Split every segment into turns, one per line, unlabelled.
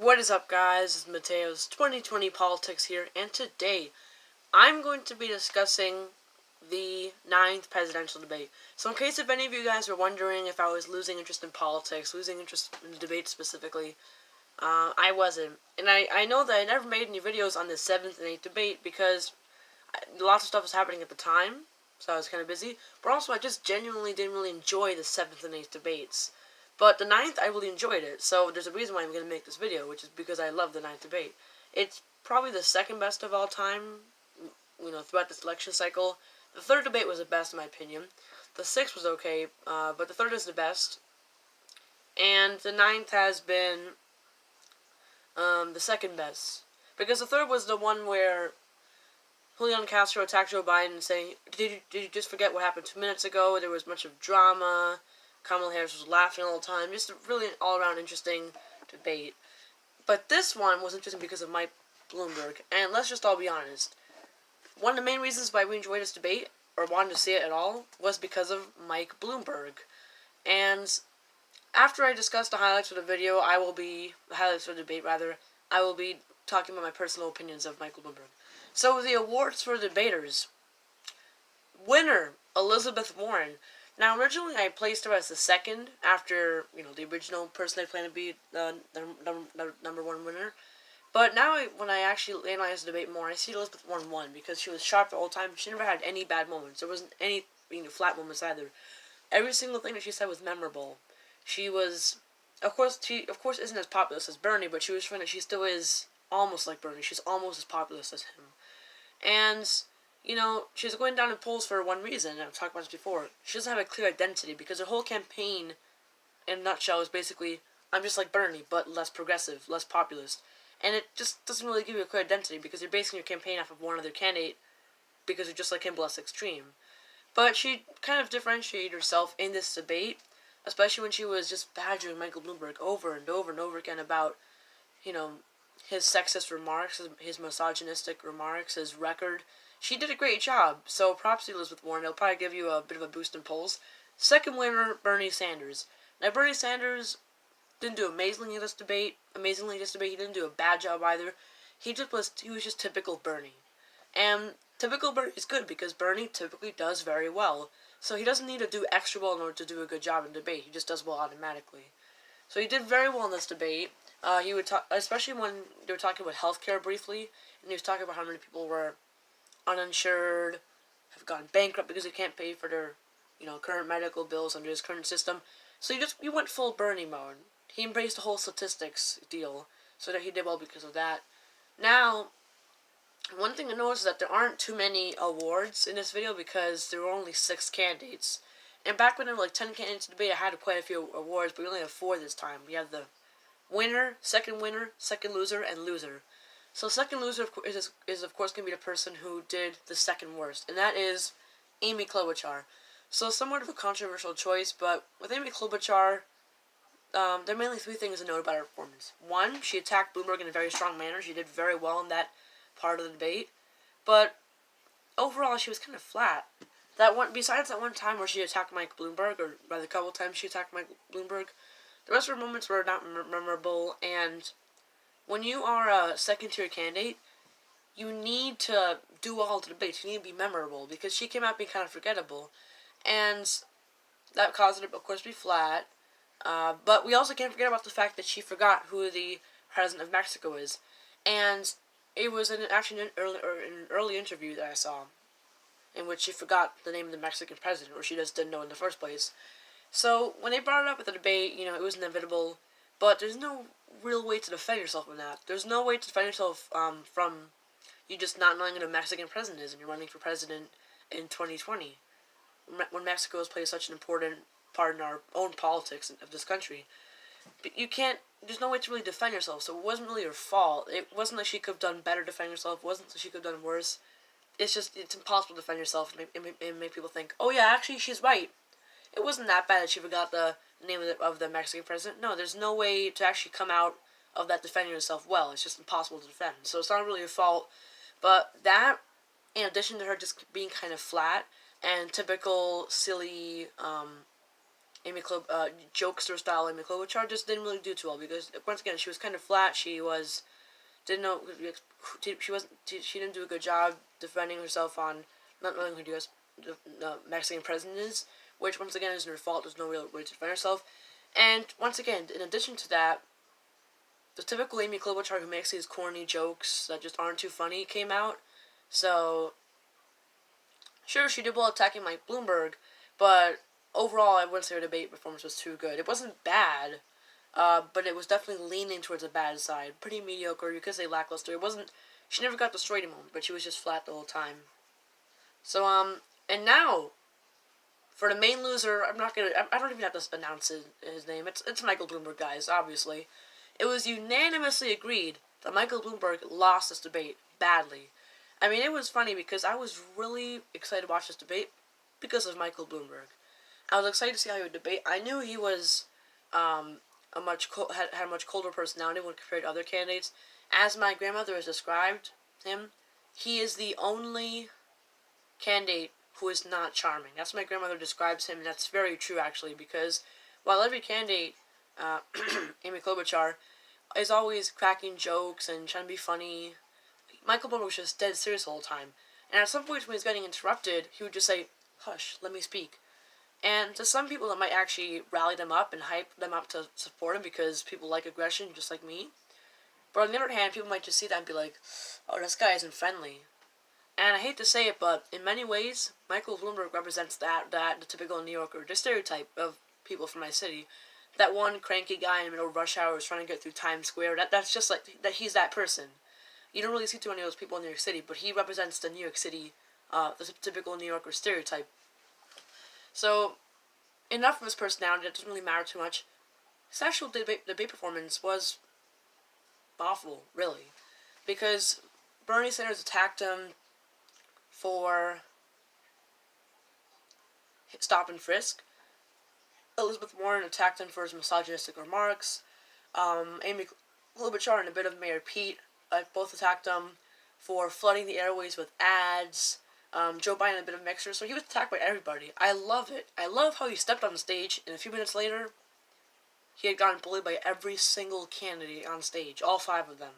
What is up, guys? It's Mateo's 2020 Politics here, and today I'm going to be discussing the 9th presidential debate. So in case if any of you guys were wondering if I was losing interest in politics, losing interest in the debate specifically, I wasn't. And I know that I never made any videos on the 7th and 8th debate because lots of stuff was happening at the time, so I was kind of busy. But also, I just genuinely didn't really enjoy the 7th and 8th debates. But the 9th, I really enjoyed it, so there's a reason why I'm going to make this video, which is because I love the 9th debate. It's probably the second best of all time, throughout this election cycle. The 3rd debate was the best, in my opinion. The 6th was okay, but the 3rd is the best. And the 9th has been the second best. Because the 3rd was the one where Julian Castro attacked Joe Biden saying, did you just forget what happened 2 minutes ago? There was much of drama. Kamala Harris was laughing all the time. Just a really all-around interesting debate. But this one was interesting because of Mike Bloomberg. And let's just all be honest. One of the main reasons why we enjoyed this debate, or wanted to see it at all, was because of Mike Bloomberg. And after I discuss the highlights of the video, I will be talking about my personal opinions of Michael Bloomberg. So the awards for the debaters. Winner, Elizabeth Warren. Now, originally I placed her as the second after, the original person I planned to be the number one winner. But now, when I actually analyze the debate more, I see Elizabeth Warren won because she was sharp the whole time. She never had any bad moments. There wasn't any flat moments either. Every single thing that she said was memorable. She was, of course, isn't as populist as Bernie, but she was showing that she still is almost like Bernie. She's almost as populist as him. And she's going down in polls for one reason, and I've talked about this before. She doesn't have a clear identity, because her whole campaign, in a nutshell, is basically, I'm just like Bernie, but less progressive, less populist. And it just doesn't really give you a clear identity, because you're basing your campaign off of one other candidate, because you're just like him, but less extreme. But she kind of differentiated herself in this debate, especially when she was just badgering Michael Bloomberg over and over and over again about, his sexist remarks, his misogynistic remarks, his record. She did a great job, so props to Elizabeth Warren. It'll probably give you a bit of a boost in polls. Second winner, Bernie Sanders. Now, Bernie Sanders didn't do amazingly in this debate. He didn't do a bad job either. He was just typical Bernie. And typical Bernie is good because Bernie typically does very well. So he doesn't need to do extra well in order to do a good job in debate. He just does well automatically. So he did very well in this debate. He would talk, especially when they were talking about healthcare briefly, and he was talking about how many people were uninsured, have gone bankrupt because they can't pay for their, current medical bills under his current system. So he went full Bernie mode. He embraced the whole statistics deal, so that he did well because of that. Now, one thing to notice is that there aren't too many awards in this video because there were only 6 candidates. And back when there were like 10 candidates in the debate, I had quite a few awards, but we only have 4 this time. We have the winner, second loser, and loser. So second loser is of course going to be the person who did the second worst, and that is Amy Klobuchar. So somewhat of a controversial choice, but with Amy Klobuchar, there are mainly 3 things to note about her performance. 1, she attacked Bloomberg in a very strong manner. She did very well in that part of the debate, but overall she was kind of flat. Besides that one time where she attacked Mike Bloomberg, or rather a couple times she attacked Mike Bloomberg, the rest of her moments were not memorable. And when you are a second-tier candidate, you need to do all the debates. You need to be memorable, because she came out being kind of forgettable, and that caused it, of course, to be flat. But we also can't forget about the fact that she forgot who the president of Mexico is, and it was an early interview that I saw, in which she forgot the name of the Mexican president, or she just didn't know in the first place. So when they brought it up at the debate, it was inevitable, but there's no real way to defend yourself from that. There's no way to defend yourself from you just not knowing who the Mexican president is, and you're running for president in 2020, when Mexico has played such an important part in our own politics of this country. But there's no way to really defend yourself, so it wasn't really her fault. It wasn't that she could have done better defending herself, it wasn't that she could have done worse. It's impossible to defend yourself and make people think, oh yeah, actually she's right. It wasn't that bad that she forgot the name of the Mexican president. No, there's no way to actually come out of that defending yourself well. It's just impossible to defend. So it's not really her fault. But that, in addition to her just being kind of flat and typical silly jokester style Amy Klobuchar just didn't really do too well because once again she was kind of flat. Didn't know she didn't do a good job defending herself on not knowing who the Mexican president is, which once again isn't her fault. There's no real way to defend herself. And once again, in addition to that, the typical Amy Klobuchar who makes these corny jokes that just aren't too funny came out. So, sure, she did well attacking Mike Bloomberg, but overall, I wouldn't say her debate performance was too good. It wasn't bad, but it was definitely leaning towards the bad side. Pretty mediocre. You could say lackluster. It wasn't. She never got destroyed in a moment, but she was just flat the whole time. So and now for the main loser, I'm not gonna. I don't even have to announce his name. It's Michael Bloomberg, guys. Obviously, it was unanimously agreed that Michael Bloomberg lost this debate badly. I mean, it was funny because I was really excited to watch this debate because of Michael Bloomberg. I was excited to see how he would debate. I knew he was had a much colder personality when compared to other candidates. As my grandmother has described him, he is the only candidate who is not charming. That's what my grandmother describes him, and that's very true actually. Because while every candidate, Amy Klobuchar, is always cracking jokes and trying to be funny, Michael Bloomberg was just dead serious the whole time. And at some point when he was getting interrupted, he would just say, "Hush, let me speak." And to some people, that might actually rally them up and hype them up to support him because people like aggression, just like me. But on the other hand, people might just see that and be like, "Oh, this guy isn't friendly." And I hate to say it, but in many ways, Michael Bloomberg represents the typical New Yorker, the stereotype of people from my city. That one cranky guy in the middle of rush hour is trying to get through Times Square. That's just like that. He's that person. You don't really see too many of those people in New York City, but he represents the New York City, the typical New Yorker stereotype. So, enough of his personality. It doesn't really matter too much. His actual debate performance was awful, really, because Bernie Sanders attacked him for stop and frisk. Elizabeth Warren attacked him for his misogynistic remarks. Amy Klobuchar and a bit of Mayor Pete both attacked him for flooding the airways with ads. Joe Biden a bit of a mixer, so he was attacked by everybody. I love it. I love how he stepped on stage, and a few minutes later, he had gotten bullied by every single candidate on stage, all 5 of them.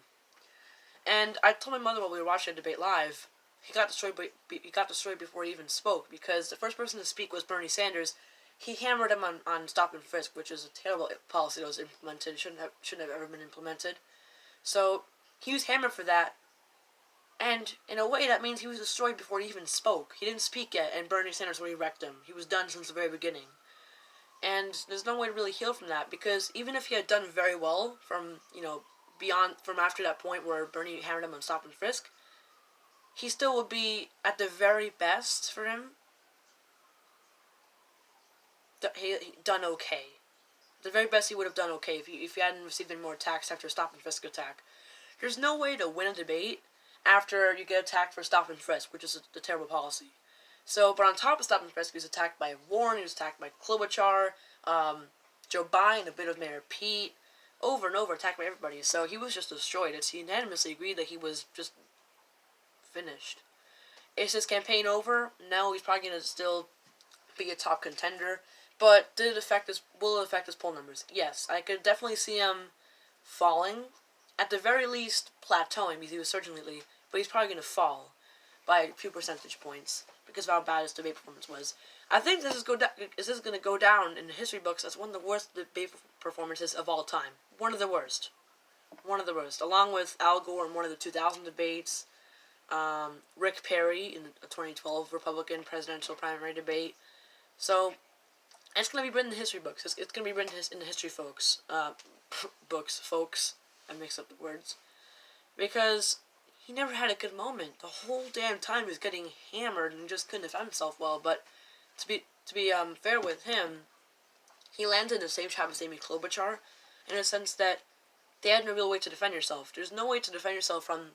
And I told my mother while we were watching the debate live, he got destroyed before he even spoke, because the first person to speak was Bernie Sanders. He hammered him on stop and frisk, which is a terrible policy that was implemented. Shouldn't have ever been implemented. So he was hammered for that, and in a way that means he was destroyed before he even spoke. He didn't speak yet, and Bernie Sanders already wrecked him. He was done since the very beginning. And there's no way to really heal from that, because even if he had done very well from after that point where Bernie hammered him on stop and frisk, he still would be, at the very best for him, he done okay. At the very best, he would have done okay if he hadn't received any more attacks after a stop and frisk attack. There's no way to win a debate after you get attacked for stop and frisk, which is a terrible policy. So, but on top of stop and frisk, he was attacked by Warren, he was attacked by Klobuchar, Joe Biden, a bit of Mayor Pete, over and over attacked by everybody. So he was just destroyed. It's unanimously agreed that he was just finished. Is his campaign over? No, he's probably going to still be a top contender. But will it affect his poll numbers? Yes, I could definitely see him falling. At the very least, plateauing, because he was surging lately. But he's probably going to fall by a few percentage points because of how bad his debate performance was. I think this is going to go down in the history books as one of the worst debate performances of all time. One of the worst. One of the worst. Along with Al Gore in one of the 2000 debates, Rick Perry in the 2012 Republican presidential primary debate. So, it's going to be written in the history books. It's going to be written in the history folks. Folks. I mix up the words. Because he never had a good moment. The whole damn time he was getting hammered and just couldn't defend himself well. But to be fair with him, he landed in the same trap as Amy Klobuchar, in a sense that they had no real way to defend yourself. There's no way to defend yourself from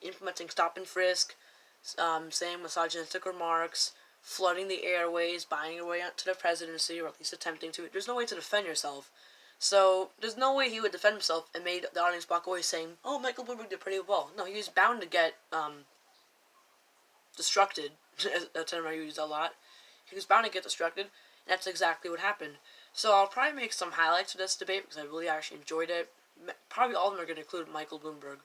implementing stop and frisk, saying misogynistic remarks, flooding the airways, buying your way out to the presidency, or at least attempting to. There's no way to defend yourself. So, there's no way he would defend himself and made the audience walk away saying, "Oh, Michael Bloomberg did pretty well." No, he was bound to get destructed. A term I use a lot. He was bound to get destructed. That's exactly what happened. So I'll probably make some highlights of this debate because I really actually enjoyed it. Probably all of them are going to include Michael Bloomberg.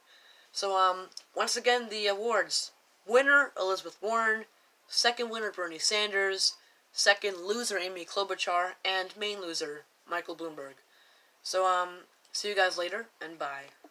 So, once again, the awards. Winner, Elizabeth Warren. Second winner, Bernie Sanders. Second loser, Amy Klobuchar. And main loser, Michael Bloomberg. So, see you guys later, and bye.